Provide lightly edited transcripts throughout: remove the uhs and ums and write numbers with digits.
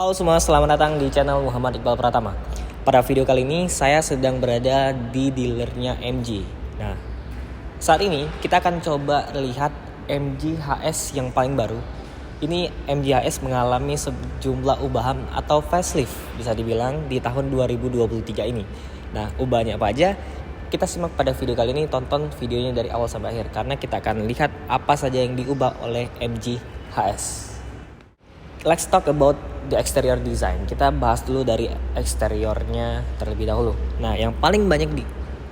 Halo semua, selamat datang di channel Muhammad Iqbal Pratama. Pada video kali ini saya sedang berada di dealernya MG. Nah, saat ini kita akan coba lihat MG HS yang paling baru. Ini MG HS mengalami sejumlah ubahan atau facelift bisa dibilang di tahun 2023 ini. Nah, ubahnya apa aja? Kita simak pada video kali ini, tonton videonya dari awal sampai akhir karena kita akan lihat apa saja yang diubah oleh MG HS. Let's talk about the exterior design. Kita bahas dulu dari eksteriornya terlebih dahulu. Nah, yang paling banyak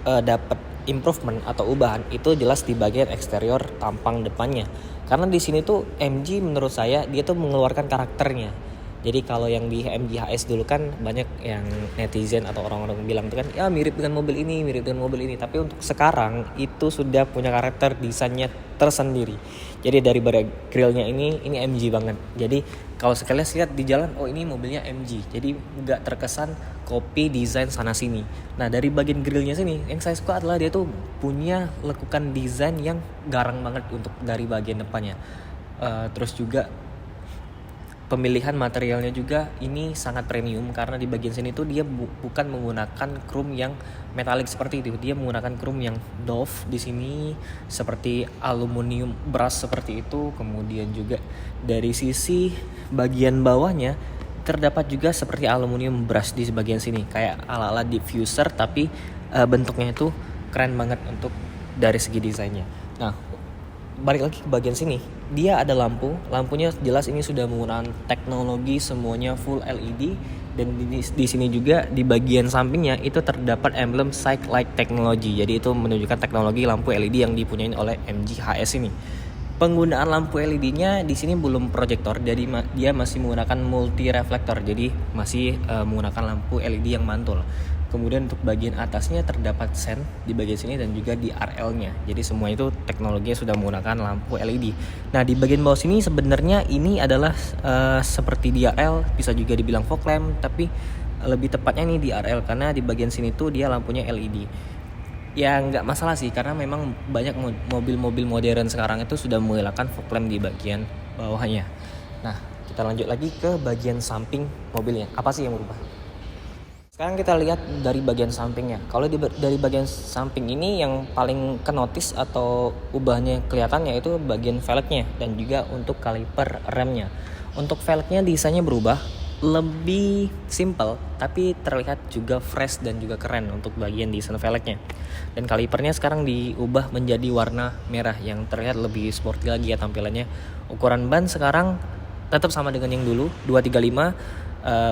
dapat improvement atau ubahan itu jelas di bagian eksterior tampang depannya. Karena di sini tuh MG menurut saya dia tuh mengeluarkan karakternya. Jadi kalau yang di MG HS dulu kan banyak yang netizen atau orang-orang bilang tuh kan ya mirip dengan mobil ini, mirip dengan mobil ini. Tapi untuk sekarang itu sudah punya karakter desainnya tersendiri. Jadi dari grillnya ini MG banget. Jadi kalau sekalian lihat di jalan, oh ini mobilnya MG. Jadi nggak terkesan copy desain sana sini. Nah dari bagian grillnya sini, yang saya suka adalah dia tuh punya lekukan desain yang garang banget untuk dari bagian depannya. Terus juga pemilihan materialnya juga ini sangat premium karena di bagian sini tuh dia bukan menggunakan chrome yang metalik seperti itu. Dia menggunakan chrome yang doff di sini seperti aluminium brush seperti itu. Kemudian juga dari sisi bagian bawahnya terdapat juga seperti aluminium brush di bagian sini kayak ala-ala diffuser tapi bentuknya itu keren banget untuk dari segi desainnya. Nah, balik lagi ke bagian sini, dia ada lampunya jelas ini sudah menggunakan teknologi semuanya full LED dan di sini juga di bagian sampingnya itu terdapat emblem Sight Light Technology. Jadi itu menunjukkan teknologi lampu LED yang dipunyai oleh MG HS ini. Penggunaan lampu LED-nya di sini belum proyektor, jadi dia masih menggunakan multi reflektor, jadi masih menggunakan lampu LED yang mantul. Kemudian untuk bagian atasnya terdapat sen di bagian sini dan juga di RL-nya. Jadi semua itu teknologinya sudah menggunakan lampu LED. Nah di bagian bawah sini sebenarnya ini adalah seperti di RL, bisa juga dibilang fog lamp, tapi lebih tepatnya nih di RL karena di bagian sini tuh dia lampunya LED. Ya nggak masalah sih karena memang banyak mobil-mobil modern sekarang itu sudah menggunakan fog lamp di bagian bawahnya. Nah kita lanjut lagi ke bagian samping mobilnya. Apa sih yang berubah? Sekarang kita lihat dari bagian sampingnya. Kalau dari bagian samping ini yang paling kenotis atau ubahnya kelihatannya itu bagian velgnya dan juga untuk kaliper remnya. Untuk velgnya desainnya berubah, lebih simple tapi terlihat juga fresh dan juga keren untuk bagian desain velgnya. Dan kalipernya sekarang diubah menjadi warna merah yang terlihat lebih sporty lagi ya tampilannya. Ukuran ban sekarang tetap sama dengan yang dulu 235.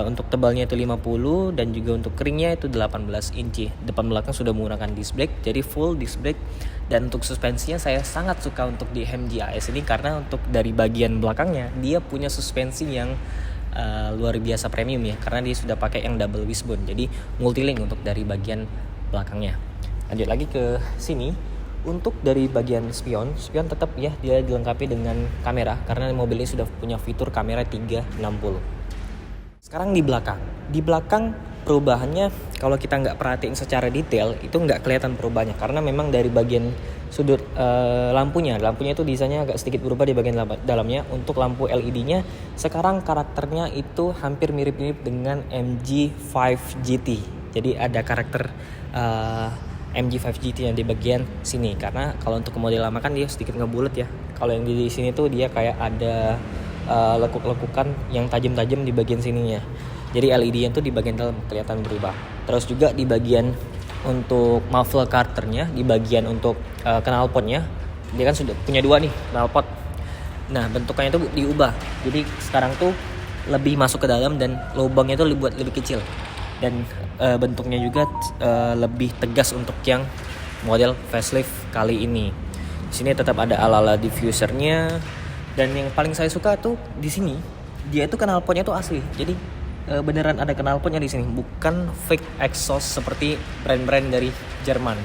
Untuk tebalnya itu 50 dan juga untuk keringnya itu 18 inci. Depan belakang sudah menggunakan disc brake, jadi full disc brake. Dan untuk suspensinya saya sangat suka untuk di MG HS ini karena untuk dari bagian belakangnya dia punya suspensi yang luar biasa premium ya, karena dia sudah pakai yang double wishbone, jadi multilink untuk dari bagian belakangnya. Lanjut lagi ke sini. Untuk dari bagian spion tetap ya dia dilengkapi dengan kamera karena mobil ini sudah punya fitur kamera 360. Sekarang di belakang perubahannya kalau kita nggak perhatiin secara detail itu nggak kelihatan perubahannya karena memang dari bagian sudut lampunya itu desainnya agak sedikit berubah di bagian dalamnya. Untuk lampu LED-nya sekarang karakternya itu hampir mirip-mirip dengan MG5 GT. Jadi ada karakter MG5 GT yang di bagian sini karena kalau untuk model lama kan dia sedikit ngebulet ya. Kalau yang di sini tuh dia kayak ada lekuk-lekukan yang tajam-tajam di bagian sininya. Jadi LED-nya tuh di bagian dalam kelihatan berubah. Terus juga di bagian untuk muffler carternya, di bagian untuk knalpotnya, dia kan sudah punya dua nih knalpot. Nah bentuknya itu diubah. Jadi sekarang tuh lebih masuk ke dalam dan lubangnya tuh dibuat lebih kecil. Dan bentuknya juga lebih tegas untuk yang model facelift kali ini. Di sini tetap ada ala-ala diffusernya. Dan yang paling saya suka tuh di sini dia itu knalpotnya tuh asli. Jadi beneran ada knalpotnya di sini, bukan fake exhaust seperti brand-brand dari Jerman.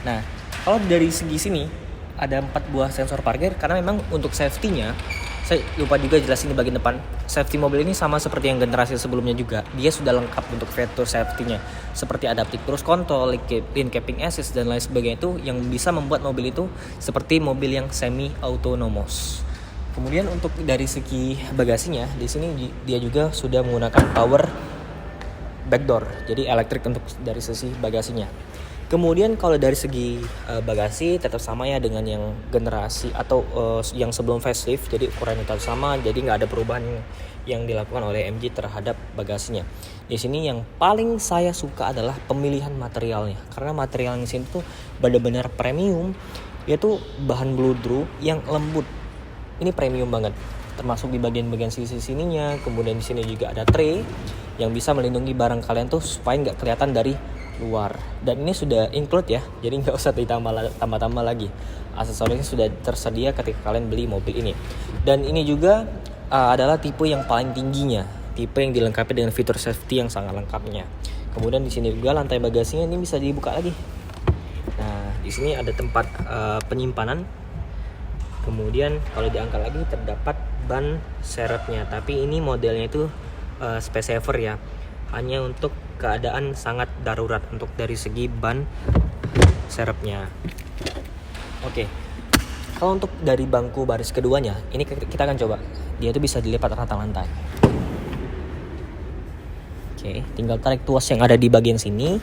Nah, kalau dari segi sini ada 4 buah sensor parkir karena memang untuk safety-nya saya lupa juga jelasin di bagian depan. Safety mobil ini sama seperti yang generasi sebelumnya juga. Dia sudah lengkap untuk fitur safety-nya seperti adaptive cruise control, lane keeping assist dan lain sebagainya itu yang bisa membuat mobil itu seperti mobil yang semi autonomous. Kemudian untuk dari segi bagasinya, di sini dia juga sudah menggunakan power backdoor, jadi elektrik untuk dari sisi bagasinya. Kemudian kalau dari segi bagasi tetap sama ya dengan yang generasi atau yang sebelum facelift, jadi ukuran tetap sama, jadi nggak ada perubahan yang dilakukan oleh MG terhadap bagasinya. Di sini yang paling saya suka adalah pemilihan materialnya, karena material di sini tuh benar-benar premium, yaitu bahan bludru yang lembut. Ini premium banget, termasuk di bagian-bagian sisi sininya. Kemudian di sini juga ada tray yang bisa melindungi barang kalian tuh supaya nggak kelihatan dari luar. Dan ini sudah include ya, jadi nggak usah ditambah lagi. Aksesorisnya sudah tersedia ketika kalian beli mobil ini. Dan ini juga adalah tipe yang paling tingginya, tipe yang dilengkapi dengan fitur safety yang sangat lengkapnya. Kemudian di sini juga lantai bagasinya ini bisa dibuka lagi. Nah, di sini ada tempat penyimpanan. Kemudian kalau diangkat lagi terdapat ban serepnya, tapi ini modelnya itu space saver ya, hanya untuk keadaan sangat darurat untuk dari segi ban serepnya. Oke, kalau untuk dari bangku baris keduanya, ini kita akan coba, dia itu bisa dilipat rata lantai. Oke, tinggal tarik tuas yang ada di bagian sini.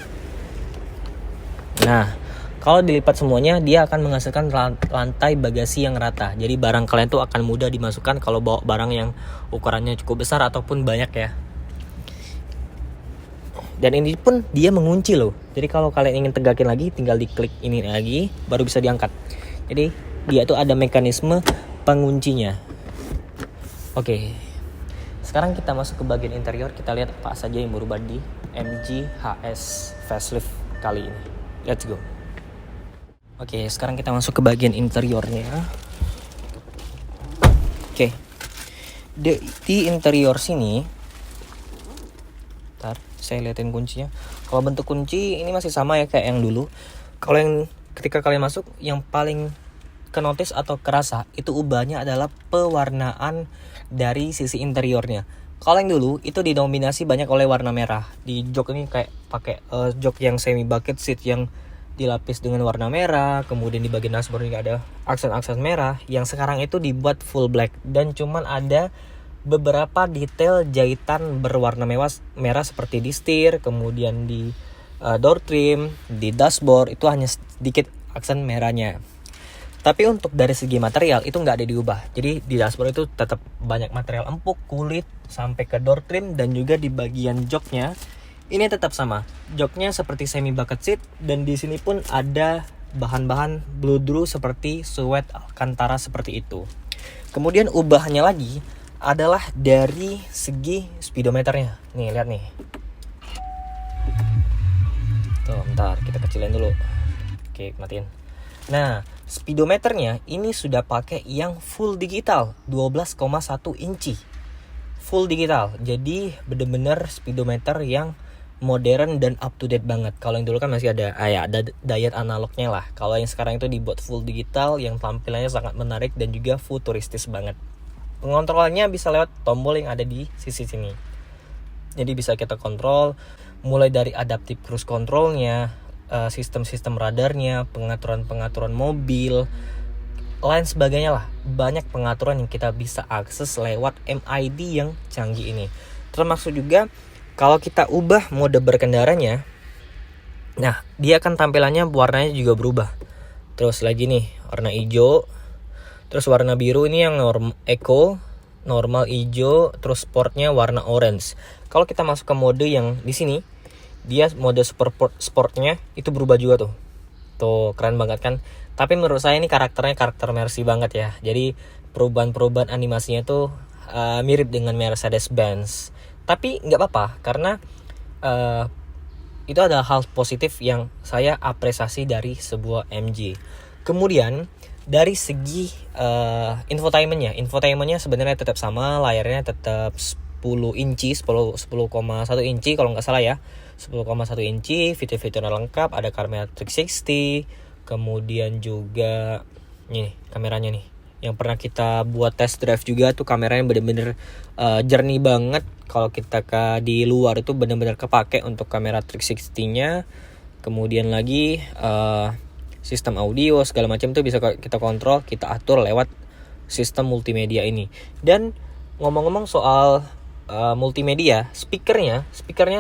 Nah, kalau dilipat semuanya, dia akan menghasilkan lantai bagasi yang rata. Jadi barang kalian tuh akan mudah dimasukkan kalau bawa barang yang ukurannya cukup besar ataupun banyak ya. Dan ini pun dia mengunci loh. Jadi kalau kalian ingin tegakin lagi, tinggal diklik ini lagi, baru bisa diangkat. Jadi dia tuh ada mekanisme penguncinya. Oke, sekarang kita masuk ke bagian interior. Kita lihat apa saja yang berubah di MG HS facelift kali ini. Let's go. Oke, sekarang kita masuk ke bagian interiornya. Oke, di interior sini, ntar saya liatin kuncinya. Kalau bentuk kunci ini masih sama ya kayak yang dulu. Kalau yang ketika kalian masuk, yang paling kenotis atau kerasa itu ubahnya adalah pewarnaan dari sisi interiornya. Kalau yang dulu itu didominasi banyak oleh warna merah. Di jok ini kayak pakai jok yang semi bucket seat yang dilapis dengan warna merah. Kemudian di bagian dashboard juga ada aksen-aksen merah. Yang sekarang itu dibuat full black dan cuman ada beberapa detail jahitan berwarna merah seperti di setir, kemudian di door trim, di dashboard itu hanya sedikit aksen merahnya. Tapi untuk dari segi material itu nggak ada diubah. Jadi di dashboard itu tetap banyak material empuk, kulit, sampai ke door trim, dan juga di bagian joknya ini tetap sama. Joknya seperti semi bucket seat, dan di sini pun ada bahan-bahan bludru seperti suede Alcantara seperti itu. Kemudian ubahnya lagi adalah dari segi speedometernya. Nih, lihat nih. Tuh, bentar, kita kecilin dulu. Oke, matiin. Nah, speedometernya ini sudah pakai yang full digital, 12,1 inci. Full digital. Jadi bener-bener speedometer yang modern dan up to date banget. Kalau yang dulu kan masih ada diode analognya lah. Kalau yang sekarang itu dibuat full digital yang tampilannya sangat menarik dan juga futuristis banget. Pengontrolannya bisa lewat tombol yang ada di sisi sini. Jadi bisa kita kontrol mulai dari adaptive cruise controlnya, sistem-sistem radarnya, pengaturan mobil, lain sebagainya lah. Banyak pengaturan yang kita bisa akses lewat MID yang canggih ini. Termasuk juga kalau kita ubah mode berkendaranya, nah dia akan tampilannya warnanya juga berubah. Terus lagi nih warna hijau, terus warna biru ini yang eco, normal hijau, terus sportnya warna orange. Kalau kita masuk ke mode yang di sini, dia mode sportnya itu berubah juga tuh. Tuh keren banget kan. Tapi menurut saya ini karakter Mercy banget ya. Jadi perubahan animasinya tuh mirip dengan Mercedes-Benz. Tapi nggak apa-apa karena itu adalah hal positif yang saya apresiasi dari sebuah MG. Kemudian dari segi infotainmentnya sebenarnya tetap sama, layarnya tetap 10,1 inci kalau nggak salah ya, 10,1 inci, fitur-fiturnya lengkap, ada kamera 360, kemudian juga nih kameranya nih yang pernah kita buat test drive juga tuh, kameranya bener-bener jernih banget. Kalau kita di luar itu bener-bener kepake untuk kamera 360-nya. Kemudian lagi sistem audio segala macam tuh bisa kita kontrol, kita atur lewat sistem multimedia ini. Dan ngomong-ngomong soal multimedia, speakernya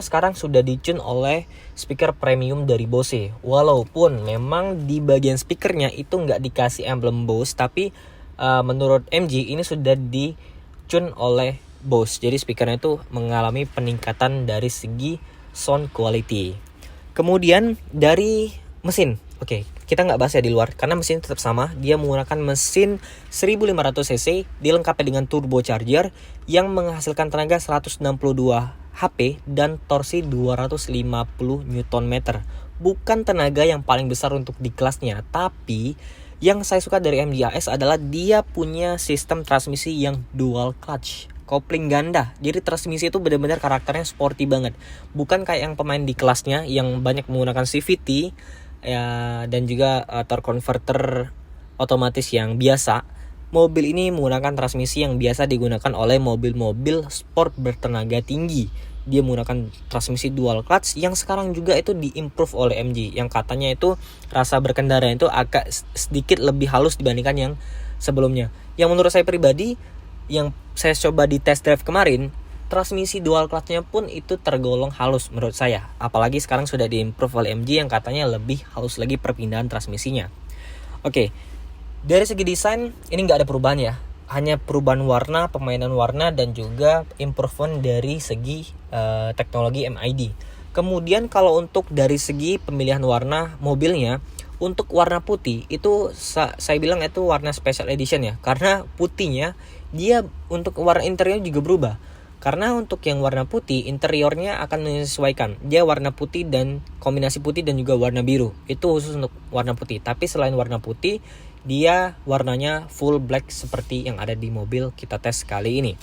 sekarang sudah di-tune oleh speaker premium dari Bose. Walaupun memang di bagian speakernya itu nggak dikasih emblem Bose, tapi menurut MG ini sudah di-tune oleh Bose. Jadi speakernya itu mengalami peningkatan dari segi sound quality. Kemudian dari mesin, oke, kita nggak bahas ya di luar karena mesin tetap sama. Dia menggunakan mesin 1500 cc dilengkapi dengan turbocharger yang menghasilkan tenaga 162 HP dan torsi 250 Nm. Bukan tenaga yang paling besar untuk di kelasnya, tapi yang saya suka dari MG-AS adalah dia punya sistem transmisi yang dual clutch, kopling ganda. Jadi transmisi itu benar-benar karakternya sporty banget. Bukan kayak yang pemain di kelasnya yang banyak menggunakan CVT ya, dan juga torque converter otomatis yang biasa. Mobil ini menggunakan transmisi yang biasa digunakan oleh mobil-mobil sport bertenaga tinggi. Dia menggunakan transmisi dual clutch yang sekarang juga itu diimprove oleh MG, yang katanya itu rasa berkendara itu agak sedikit lebih halus dibandingkan yang sebelumnya. Yang menurut saya pribadi, yang saya coba di test drive kemarin, transmisi dual clutch-nya pun itu tergolong halus menurut saya. Apalagi sekarang sudah diimprove oleh MG yang katanya lebih halus lagi perpindahan transmisinya. Oke, dari segi desain ini nggak ada perubahan ya. Hanya perubahan warna, permainan warna, dan juga improvement dari segi teknologi MID. Kemudian kalau untuk dari segi pemilihan warna mobilnya, untuk warna putih itu saya bilang itu warna special edition ya. Karena putihnya dia untuk warna interior juga berubah. Karena untuk yang warna putih interiornya akan menyesuaikan. Dia warna putih dan kombinasi putih dan juga warna biru. Itu khusus untuk warna putih. Tapi selain warna putih, dia warnanya full black seperti yang ada di mobil kita tes kali ini.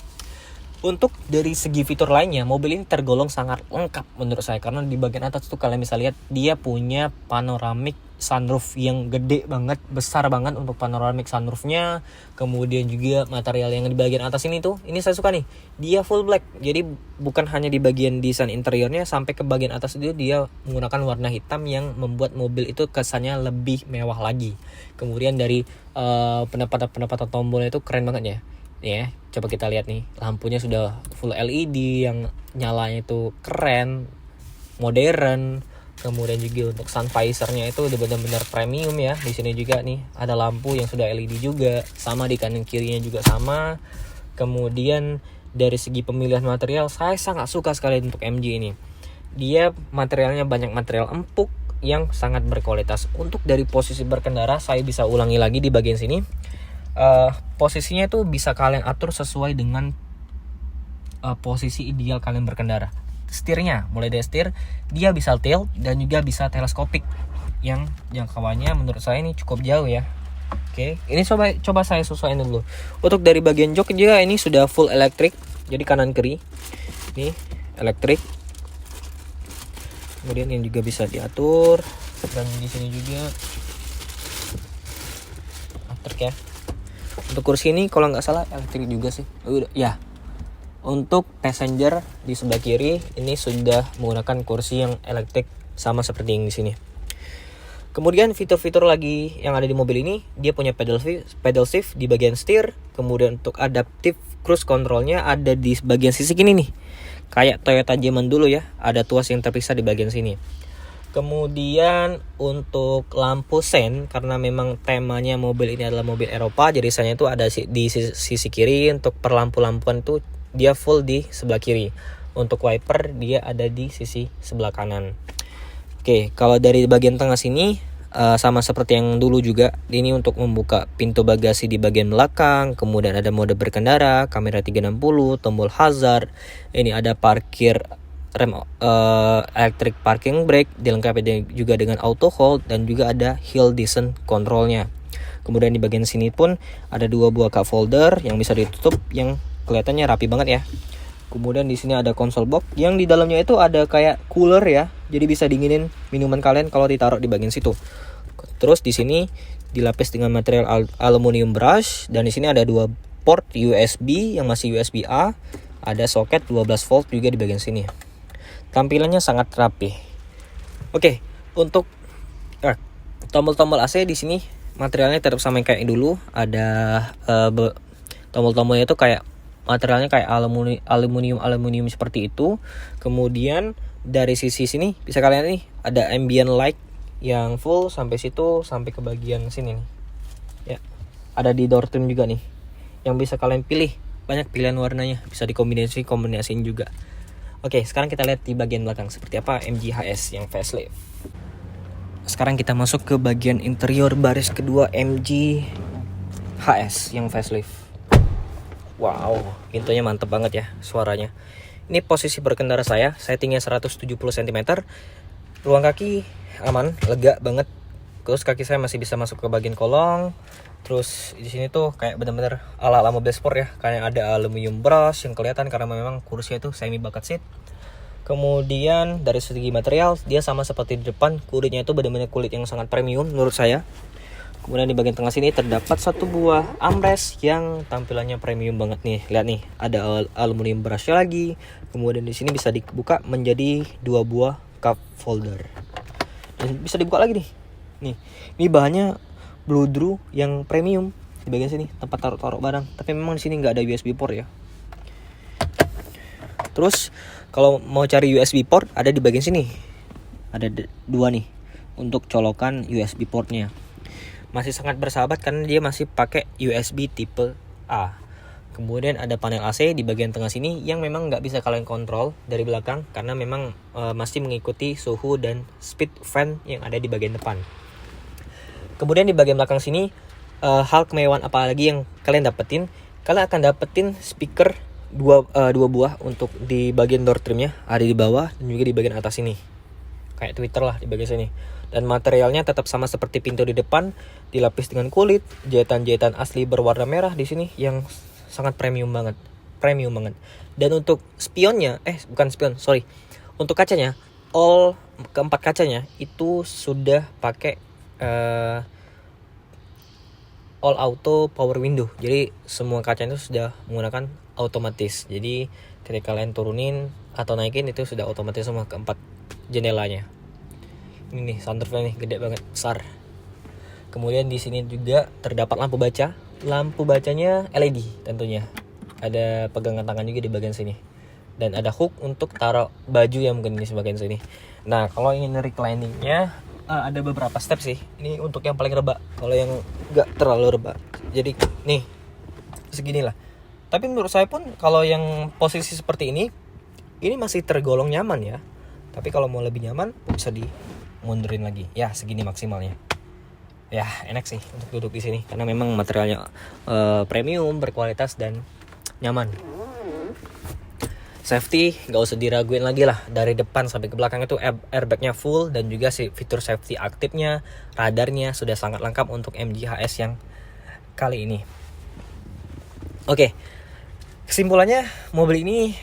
Untuk dari segi fitur lainnya, mobil ini tergolong sangat lengkap menurut saya. Karena di bagian atas tuh kalian bisa lihat dia punya panoramic sunroof yang gede banget, besar banget untuk panoramic sunroofnya. Kemudian juga material yang di bagian atas ini tuh, ini saya suka nih, dia full black. Jadi bukan hanya di bagian desain interiornya, sampai ke bagian atas itu dia menggunakan warna hitam yang membuat mobil itu kesannya lebih mewah lagi. Kemudian dari penempatan tombolnya itu keren banget ya. Ya, coba kita lihat nih, lampunya sudah full LED yang nyalanya itu keren, modern. Kemudian juga untuk sun visor-nya itu udah benar-benar premium ya. Di sini juga nih ada lampu yang sudah LED juga, sama di kanan kirinya juga sama. Kemudian dari segi pemilihan material, saya sangat suka sekali untuk MG ini. Dia materialnya banyak material empuk yang sangat berkualitas. Untuk dari posisi berkendara, saya bisa ulangi lagi di bagian sini. Posisinya itu bisa kalian atur sesuai dengan posisi ideal kalian berkendara. Setirnya, mulai dari setir, dia bisa tilt dan juga bisa teleskopik yang jangkauannya menurut saya ini cukup jauh ya. Oke, ini coba saya sesuaikan dulu. Untuk dari bagian jok juga ini sudah full elektrik, jadi kanan kiri ini elektrik. Kemudian yang juga bisa diatur, dan di sini juga elektrik ya. Untuk kursi ini kalau nggak salah elektrik juga sih. Ya. Untuk passenger di sebelah kiri ini sudah menggunakan kursi yang elektrik sama seperti yang di sini. Kemudian fitur-fitur lagi yang ada di mobil ini, dia punya pedal shift di bagian setir. Kemudian untuk adaptive cruise controlnya ada di bagian sisi kiri nih. Kayak Toyota zaman dulu ya, ada tuas yang terpisah di bagian sini. Kemudian untuk lampu sen, karena memang temanya mobil ini adalah mobil Eropa, jadi saya itu ada di sisi kiri. Untuk per lampu-lampuan itu dia full di sebelah kiri. Untuk wiper dia ada di sisi sebelah kanan. Oke, kalau dari bagian tengah sini sama seperti yang dulu juga. Ini untuk membuka pintu bagasi di bagian belakang. Kemudian ada mode berkendara, kamera 360, tombol hazard. Ini ada parkir rem electric parking brake, dilengkapi juga dengan auto hold, dan juga ada hill descent controlnya. Kemudian di bagian sini pun ada 2 buah cup holder yang bisa ditutup, yang kelihatannya rapi banget ya. Kemudian di sini ada console box yang di dalamnya itu ada kayak cooler ya. Jadi bisa dinginin minuman kalian kalau ditaruh di bagian situ. Terus di sini dilapis dengan material aluminium brush, dan di sini ada 2 port USB yang masih USB A. Ada soket 12 volt juga di bagian sini. Tampilannya sangat rapi. Oke, untuk tombol-tombol AC di sini materialnya tetap sama yang kayak dulu. Ada tombol-tombolnya itu kayak materialnya kayak aluminium seperti itu. Kemudian dari sisi sini bisa kalian nih ada ambient light yang full sampai situ, sampai ke bagian sini nih ya. Ada di door trim juga nih yang bisa kalian pilih, banyak pilihan warnanya, bisa dikombinasiin juga. Oke, sekarang kita lihat di bagian belakang seperti apa MG HS yang facelift. Sekarang kita masuk ke bagian interior baris kedua MG HS yang facelift. Wow, pintunya mantep banget ya suaranya. Ini posisi berkendara saya tingginya 170 cm. Ruang kaki aman, lega banget. Terus kaki saya masih bisa masuk ke bagian kolong. Terus di sini tuh kayak bener-bener ala-ala mobil sport ya, kayak ada aluminium brush yang kelihatan karena memang kursinya itu semi bucket seat. Kemudian dari segi material dia sama seperti di depan, kulitnya itu benar-benar kulit yang sangat premium menurut saya. Kemudian di bagian tengah sini terdapat satu buah armrest yang tampilannya premium banget nih. Lihat nih, ada aluminium brush lagi. Kemudian di sini bisa dibuka menjadi 2 buah cup holder. Dan bisa dibuka lagi nih. Nih, ini bahannya Bludru yang premium di bagian sini, tempat taruh barang. Tapi memang di sini nggak ada USB port ya. Terus kalau mau cari USB port ada di bagian sini. Ada 2 nih untuk colokan USB portnya. Masih sangat bersahabat karena dia masih pakai USB tipe A. Kemudian ada panel AC di bagian tengah sini yang memang nggak bisa kalian kontrol dari belakang karena memang masih mengikuti suhu dan speed fan yang ada di bagian depan. Kemudian di bagian belakang sini hal kemewahan apa lagi yang kalian dapetin? Kalian akan dapetin speaker dua buah untuk di bagian door trimnya, ada di bawah dan juga di bagian atas ini. Kayak Twitter lah di bagian sini. Dan materialnya tetap sama seperti pintu di depan, dilapis dengan kulit, jahitan-jahitan asli berwarna merah di sini yang sangat premium banget. Dan untuk spionnya, untuk kacanya, keempat kacanya itu sudah pakai all auto power window. Jadi semua kaca itu sudah menggunakan otomatis. Jadi ketika kalian turunin atau naikin itu sudah otomatis semua keempat jendelanya. Ini nih sunroofnya nih gede banget, besar. Kemudian di sini juga terdapat lampu baca. Lampu bacanya LED tentunya. Ada pegangan tangan juga di bagian sini. Dan ada hook untuk taruh baju yang mungkin di bagian sini. Nah, kalau ingin recliningnya ada beberapa step sih. Ini untuk yang paling reba. Kalau yang nggak terlalu reba, jadi nih seginilah. Tapi menurut saya pun kalau yang posisi seperti ini masih tergolong nyaman ya. Tapi kalau mau lebih nyaman bisa dimundurin lagi. Ya segini maksimalnya. Ya enak sih untuk duduk di sini karena memang materialnya premium, berkualitas dan nyaman. Safety nggak usah diraguin lagi lah, dari depan sampai ke belakang itu airbagnya full dan juga fitur safety aktifnya, radarnya sudah sangat lengkap untuk MG HS yang kali ini. Oke, kesimpulannya mobil ini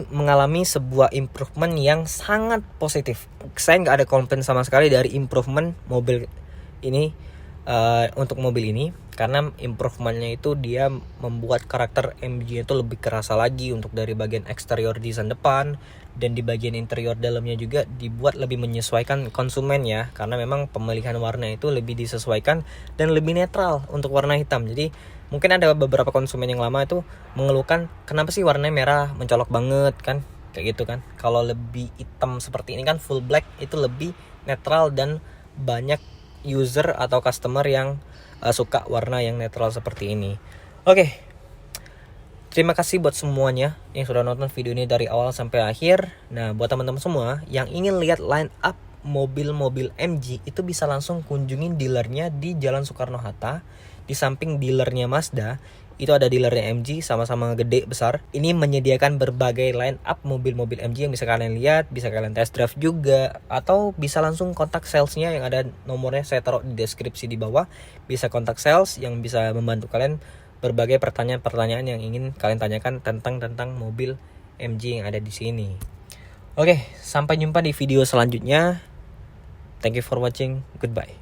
mengalami sebuah improvement yang sangat positif. Saya nggak ada komplain sama sekali dari improvement mobil ini untuk mobil ini. Karena improvementnya itu dia membuat karakter MG itu lebih kerasa lagi untuk dari bagian eksterior desain depan, dan di bagian interior dalamnya juga dibuat lebih menyesuaikan konsumen ya, karena memang pemilihan warna itu lebih disesuaikan dan lebih netral untuk warna hitam. Jadi mungkin ada beberapa konsumen yang lama itu mengeluhkan kenapa sih warnanya merah mencolok banget kan, kayak gitu kan. Kalau lebih hitam seperti ini kan full black itu lebih netral dan banyak user atau customer yang suka warna yang netral seperti ini. Oke. Terima kasih buat semuanya yang sudah nonton video ini dari awal sampai akhir. Nah, buat teman-teman semua yang ingin lihat line up mobil-mobil MG itu bisa langsung kunjungin dealernya di Jalan Soekarno-Hatta. Di samping dealernya Mazda, itu ada dealernya MG, sama-sama gede besar. Ini menyediakan berbagai line up mobil-mobil MG yang bisa kalian lihat, bisa kalian test drive juga, atau bisa langsung kontak salesnya yang ada nomornya saya taruh di deskripsi di bawah. Bisa kontak sales yang bisa membantu kalian berbagai pertanyaan-pertanyaan yang ingin kalian tanyakan tentang mobil MG yang ada di sini. Oke, sampai jumpa di video selanjutnya. Thank you for watching. Goodbye.